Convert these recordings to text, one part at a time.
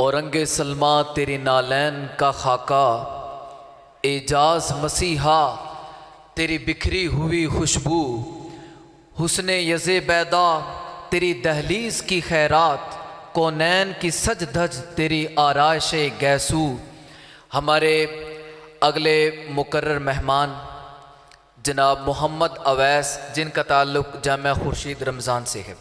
औरंगे सलमा तेरी नालैन का खाका, एजाज मसीहा तेरी बिखरी हुई खुशबू, हुस्ने यज़े बैदा तेरी दहलीज की खैरात, कौनैन की सज धज तेरी आराइश गैसू। हमारे अगले मुकर्रर मेहमान जनाब मोहम्मद अवैस, जिनका ताल्लुक़ जामिया खुर्शीद रमज़ान से है।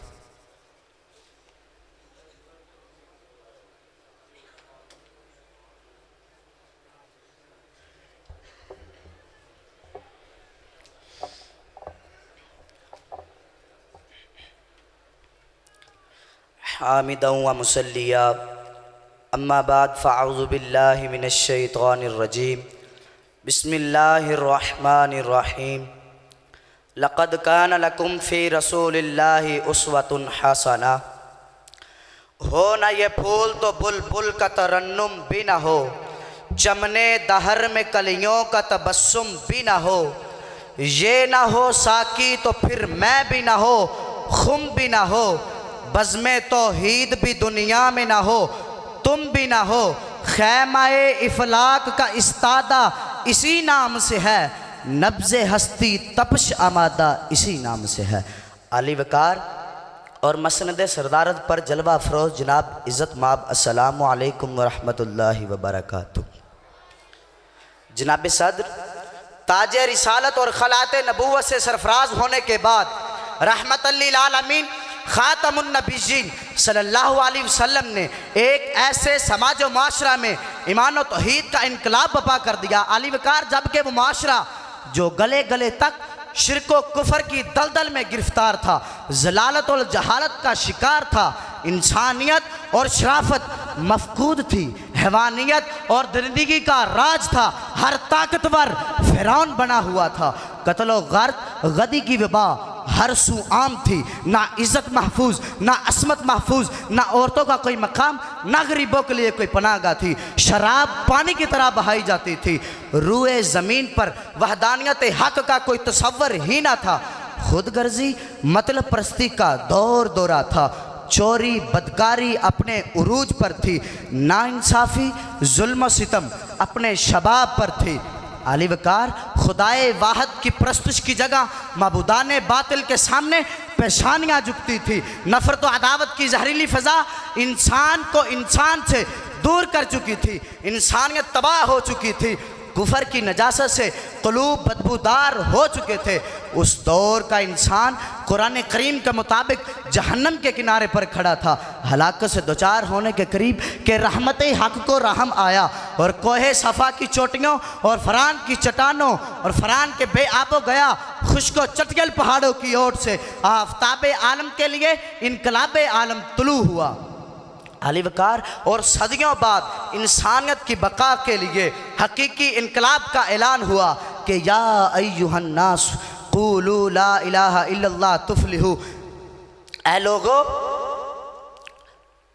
हामिदन व मुसल्लिया अम्मा बाद फ़अऊज़ु बिल्लाहि मिनश्शैतानिर्रजीम बिस्मिल्लाहिर्रहमानिर्रहीम। लक़द कान लकुम फ़ी रसूलिल्लाहि उस्वतुन हसना। हो न ये फूल तो बुलबुल का तरन्नुम भी न हो, चमने दहर में कलियों का तबस्सुम भी न हो। ये न हो साकी तो फिर मैं भी न हो, खुम भी न हो, बज़्मे तौहीद भी दुनिया में ना हो, तुम भी ना हो। खैमाए इफलाक का इस्तादा इसी नाम से है, नब्ज़े हस्ती तपश आमादा इसी नाम से है। आली वकार और मसनद सरदारत पर जलवा फरोज़ जनाब इज़्ज़त माब अस्सलामु अलैकुम व रहमतुल्लाहि व बरकातुहू। जनाब सद्र ताज रिसालत और खलात नबूवत से सरफराज होने के बाद रहमतल लिल आलमीन ख़ातमुन नबीय्यीन सल्लल्लाहु अलैहि वसल्लम ने एक ऐसे समाज व माशरा में ईमान और तौहीद का इनकलाब बपा कर दिया। आली वकार, जबकि वो माशरा जो गले गले तक शिरक व कुफर की दलदल में गिरफ्तार था, जलालत और जहालत का शिकार था, इंसानियत और शराफत मफकूद थी, हैवानियत और दरिंदगी का राज था, हर ताकतवर फ़िरौन बना हुआ था, कत्ल व गर्द गदी की वबा हर सू आम थी, ना इज़्ज़त महफूज, ना असमत महफूज, ना औरतों का कोई मकाम, ना गरीबों के लिए कोई पनाहगाह थी। शराब पानी की तरह बहाई जाती थी, रूए ज़मीन पर वहदानियत हक़ का कोई तसव्वुर ही ना था। खुदगर्जी मतलब परस्ती का दौर दौरा था, चोरी बदकारी अपने उरूज पर थी, नाइंसाफ़ी जुल्म सितम अपने शबाब पर थी। आली वकार, खुदाए वाहद की प्रस्तुश की जगह मबूदाने बातिल के सामने पेशानियाँ झुकती थी। नफ़रत व अदावत की जहरीली फ़ज़ा इंसान को इंसान से दूर कर चुकी थी, इंसानियत तबाह हो चुकी थी, कुफर की नजासत से क़ुलूब बदबूदार हो चुके थे। उस दौर का इंसान कुरान करीम के मुताबिक जहन्नम के किनारे पर खड़ा था, हलाकत से दोचार होने के करीब के रहमत हक़ को रहम आया और कोहे सफ़ा की चोटियों और फ़रान की चट्टानों और फ़रान के बेआबो गया खुश्क व चटगल पहाड़ों की ओट से आफ़ताब आलम के लिए इनकलाब आलम तुलू हुआ। आली वकार, और सदियों बाद इंसानियत की बका के लिए हकीकी इनकलाब का ऐलान हुआ कि या अय्युहन नास क़ूलू ला इलाहा इल्लल्लाह तुफ़्लिहू। ऐ लोगो,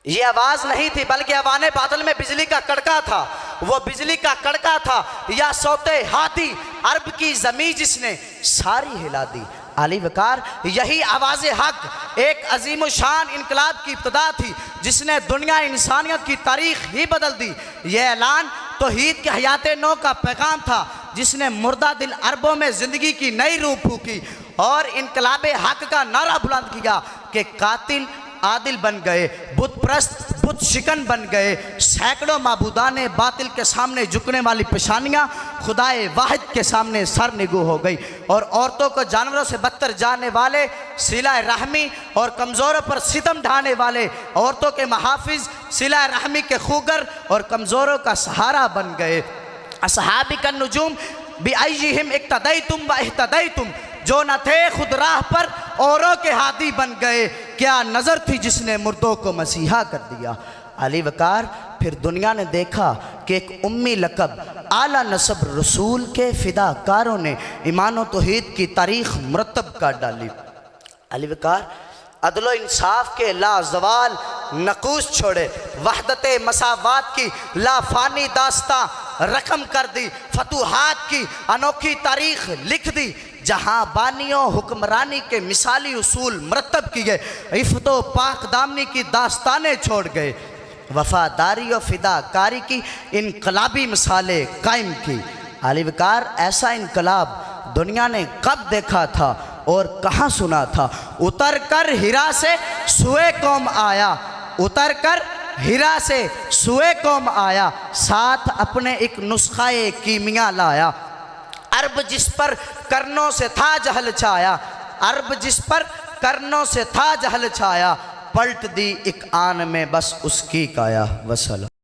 ये आवाज़ नहीं थी बल्कि अवाने बादल में बिजली का कड़का था। वो बिजली का कड़का था या सौते हाथी अरब की ज़मीं जिसने सारी हिला दी। आली वकार, यही आवाज़ हक़ एक अजीम शान इनकलाब की इब्तिदा थी जिसने दुनिया इंसानियत की तारीख़ ही बदल दी। यह ऐलान तौहीद के हयात नौ का पैगाम था जिसने मुर्दा दिल अरबों में ज़िंदगी की नई रूह फूकी और इनकलाब हक़ का नारा बुलंद किया कि कातिल आदिल बन गए, बुत प्रस्त बुत शिकन बन गए। सैकड़ों माबूदाने बातिल के सामने झुकने वाली पेशानियाँ खुदाए वाहिद के सामने सर निगू हो गई और औरतों को जानवरों से बदतर जाने वाले, सिला रहमी और कमज़ोरों पर सितम ढाने वाले, औरतों के महाफिज सिला रहमी के खूगर और कमज़ोरों का सहारा बन गए। असहाबी का नुजूम बिअय्यिहिम इक्तदैतुम व इह्तदैतुम, जो न थे खुद राह पर औरों के हादी बन गए। क्या नज़र थी जिसने मुर्दों को मसीहा कर दिया। अली वकार, फिर दुनिया ने देखा कि एक उम्मी लक़ब आला नसब रसूल के फ़िदाकारों ने ईमान व तौहीद की तारीख़ मुरतब कर डाली। अली वकार, अदल इंसाफ के लाजवाल नकूश छोड़े, वहदत मसावात की लाफानी दास्तां रकम कर दी, फतूहात की अनोखी तारीख़ लिख दी, जहाँ बानियों हुक्मरानी के मिसाली उसूल मरतब किए, इफ़्तो पाक दामनी की दास्तानें छोड़ गए। वफादारी और फिदाकारी की इनकलाबी मिसालें कायम की। आलिवकार ऐसा इनकलाब दुनिया ने कब देखा था और कहाँ सुना था। उतर कर हिरा से सुए कौम आया, उतर कर हिरा से सुए कौम आया, साथ अपने एक नुस्खाए कीमिया लाया। अरब जिस पर करनों से था जहल छाया, अरब जिस पर करनों से था जहल छाया, पलट दी एक आन में बस उसकी काया। वसल्लम।